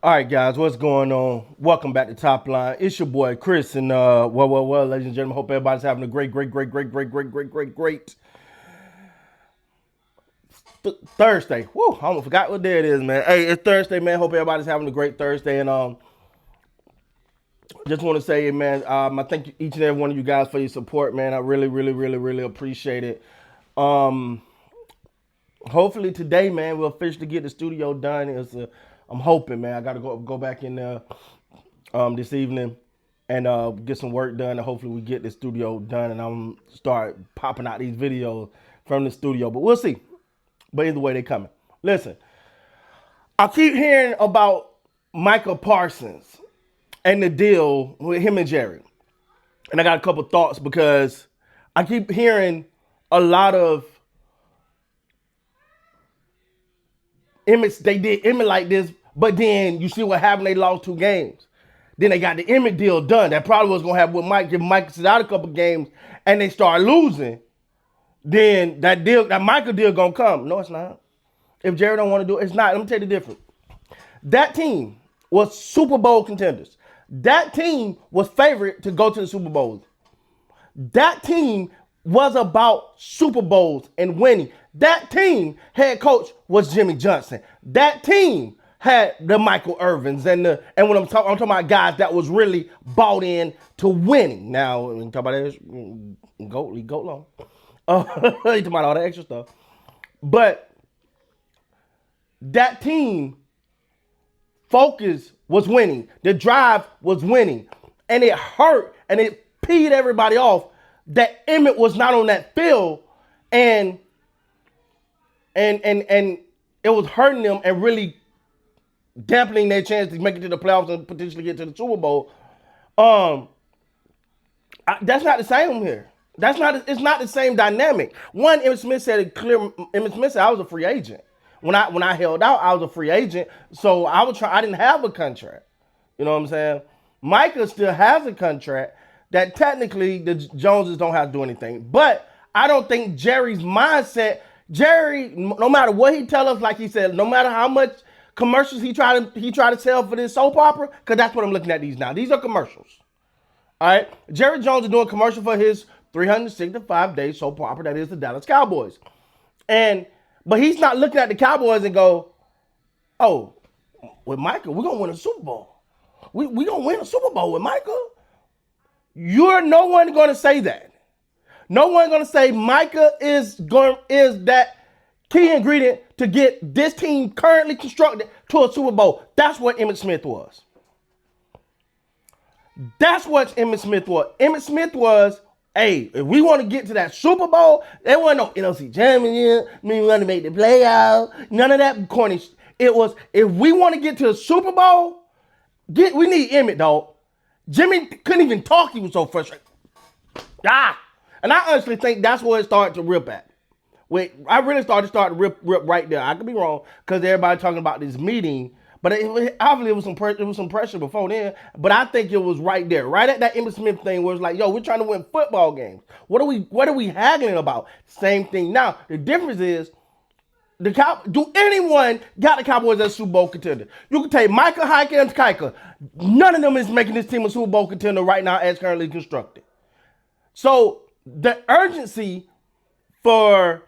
All right, guys, what's going on? Welcome back to Top Line. It's your boy Chris, and well, ladies and gentlemen, hope everybody's having a great Thursday. Woo, I almost forgot what day it is, man. Hey, it's Thursday, man. Hope everybody's having a great Thursday, and just want to say, man, I thank each and every one of you guys for your support, man. I really appreciate it. Um, Hopefully today, man, we'll officially get the studio done. I'm hoping, man. I got to go back in there this evening and get some work done. And hopefully we get the studio done and I'm start popping out these videos from the studio. But we'll see. But either way, they coming. Listen, I keep hearing about Micah Parsons and the deal with him and Jerry. And I got a couple thoughts because I keep hearing a lot of they did Emmitt like this, but then you see what happened. They lost 2 games. Then they got the Emmitt deal done. That probably was gonna happen with Mike. If Mike sit out a couple games and they start losing, then that Micah deal gonna come. No, it's not. If Jerry don't want to do it, it's not. Let me tell you the difference. That team was Super Bowl contenders. That team was favorite to go to the Super Bowl. That team was about Super Bowls and winning. That team head coach was Jimmy Johnson. That team had the Michael Irvins and when I'm talking about guys that was really bought in to winning. Now when you talk about this, go long. You talking about all the extra stuff, but that team focus was winning. The drive was winning, and it hurt and it peed everybody off that Emmitt was not on that field, and it was hurting them and really dampening their chance to make it to the playoffs and potentially get to the Super Bowl. That's not the same here. It's not the same dynamic. One, Emmitt Smith said it clear. Emmitt Smith said I was a free agent. When I held out, I was a free agent. So I didn't have a contract. You know what I'm saying? Micah still has a contract that technically the Joneses don't have to do anything. But I don't think Jerry's mindset, Jerry, no matter what he tell us, like he said, no matter how much commercials he try to sell for this soap opera, because that's what I'm looking at these now. These are commercials. All right? Jerry Jones is doing a commercial for his 365-day soap opera that is the Dallas Cowboys. But he's not looking at the Cowboys and go, oh, with Micah, we're going to win a Super Bowl. We're going to win a Super Bowl with Micah. No one going to say that. No one going to say Micah is that key ingredient to get this team currently constructed to a Super Bowl. That's what Emmitt Smith was. That's what Emmitt Smith was. Emmitt Smith was, hey, if we want to get to that Super Bowl, there wasn't no NFC championship. We want to make the playoffs. None of that corny. It was, if we want to get to the Super Bowl, we need Emmitt, dog. Jimmy couldn't even talk. He was so frustrated. And I honestly think that's where it started to rip at. I really started to rip right there. I could be wrong because everybody talking about this meeting, but obviously it was some pressure before then. But I think it was right there, right at that Emmitt Smith thing, where it's like, yo, we're trying to win football games. What are we haggling about? Same thing. Now the difference is, do anyone got the Cowboys as a Super Bowl contender? You can take Micah, Heike, and Kika. None of them is making this team a Super Bowl contender right now as currently constructed. So the urgency for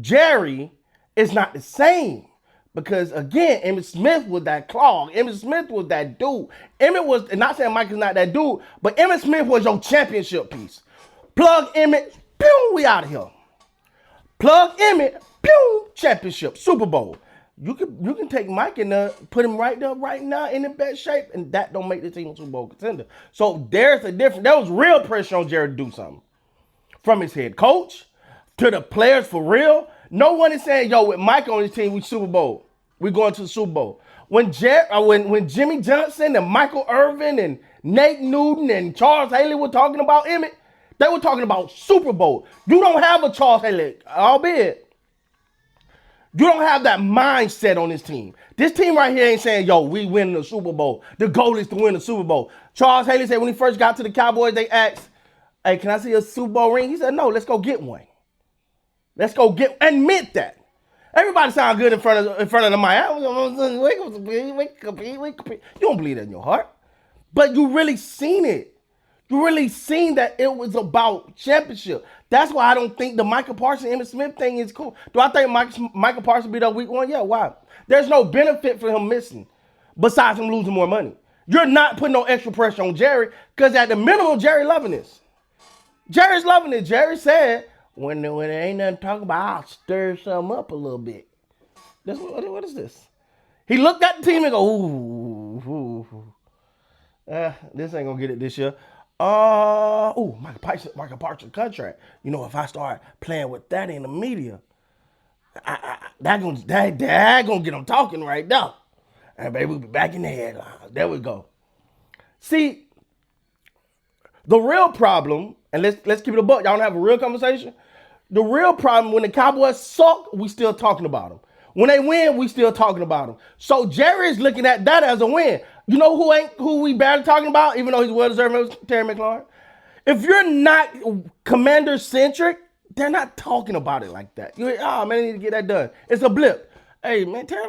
Jerry is not the same. Because again, Emmitt Smith was that clog. Emmitt Smith was that dude. Emmitt was, and not saying Mike is not that dude, but Emmitt Smith was your championship piece. Plug Emmitt, pew, we out of here. Plug Emmitt, pew, championship, Super Bowl. You can take Mike and put him right there, right now, in the best shape, and that don't make the team a Super Bowl contender. So there's a difference. There was real pressure on Jerry to do something. From his head coach to the players for real. No one is saying, yo, with Mike on his team, we Super Bowl. We're going to the Super Bowl. When Jimmy Johnson and Michael Irvin and Nate Newton and Charles Haley were talking about Emmitt, they were talking about Super Bowl. You don't have a Charles Haley, albeit. You don't have that mindset on this team. This team right here ain't saying, yo, we win the Super Bowl. The goal is to win the Super Bowl. Charles Haley said when he first got to the Cowboys, they asked, hey, can I see a Super Bowl ring? He said, no, let's go get one. Let's go admit that. Everybody sound good in front of the mic. You don't believe that in your heart. But you really seen it. You really seen that it was about championship. That's why I don't think the Micah Parsons, Emmitt Smith thing is cool. Do I think Micah Parsons beat up week 1? Yeah, why? There's no benefit for him missing besides him losing more money. You're not putting no extra pressure on Jerry because at the minimum, Jerry loving this. Jerry's loving it. Jerry said, when there ain't nothing to talk about, I'll stir something up a little bit. What is this? He looked at the team and go, ooh. This ain't gonna get it this year. Micah Parsons contract. You know, if I start playing with that in the media, that gonna get them talking right now. And baby, we'll be back in the headlines. There we go. See, the real problem, and let's keep it a buck. Y'all wanna have a real conversation? The real problem, when the Cowboys suck, we still talking about them. When they win, we still talking about them. So Jerry's looking at that as a win. You know who we barely talking about, even though he's well-deserving, Terry McLaurin? If you're not Commander-centric, they're not talking about it like that. Man, they need to get that done. It's a blip. Hey, man, Terry,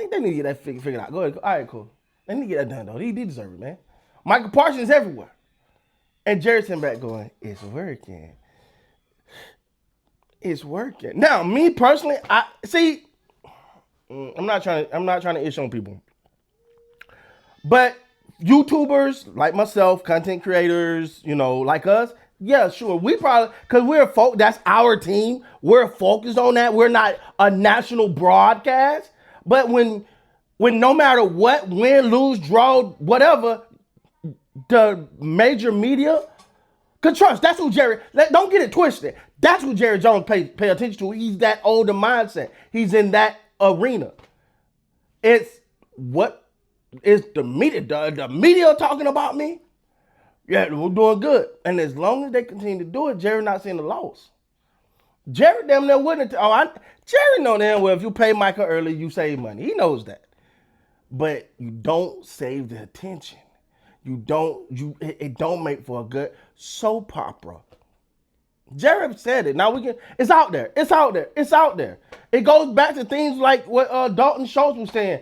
they need to get that figured out. Go ahead. All right, cool. They need to get that done, though. He deserve it, man. Micah Parsons everywhere. And Jerry's sitting back going, it's working. It's working. Now, me personally, I'm not trying to ish on people. But YouTubers like myself, content creators, like us, yeah, sure. We probably, because that's our team. We're focused on that. We're not a national broadcast. But when no matter what, win, lose, draw, whatever, the major media could trust. That's who Jerry, don't get it twisted. That's who Jerry Jones pay attention to. He's that older mindset. He's in that arena. It's what is the media? The media talking about me? Yeah, we're doing good. And as long as they continue to do it, Jerry not seeing the loss. Jerry damn near wouldn't. Jerry know damn well if you pay Micah early, you save money. He knows that. But you don't save the attention. It don't make for a good soap opera. Jerry said it. Now it's out there. It's out there. It goes back to things like what Dalton Schultz was saying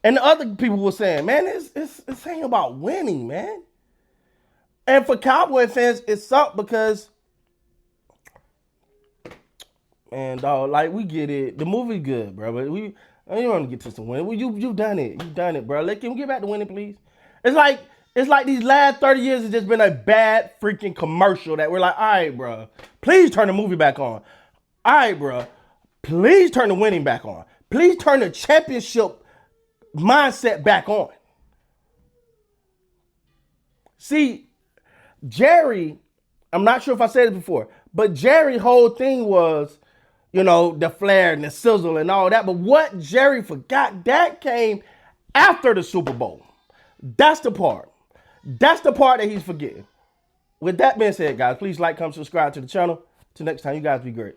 and the other people were saying. Man, it's ain't about winning, man. And for Cowboy fans, it sucked because, man, dog, like we get it. The movie good, bro, but you want to get to some winning. You've done it. You've done it, bro. Can we get back to winning, please? It's like these last 30 years has just been a bad freaking commercial that we're like, all right, bro, please turn the movie back on. All right, bro, please turn the winning back on. Please turn the championship mindset back on. See, Jerry, I'm not sure if I said it before, but Jerry's whole thing was, the flair and the sizzle and all that. But what Jerry forgot, that came after the Super Bowl. That's the part. That's the part that he's forgetting. With that being said, guys, please like, comment, subscribe to the channel. Till next time, you guys be great.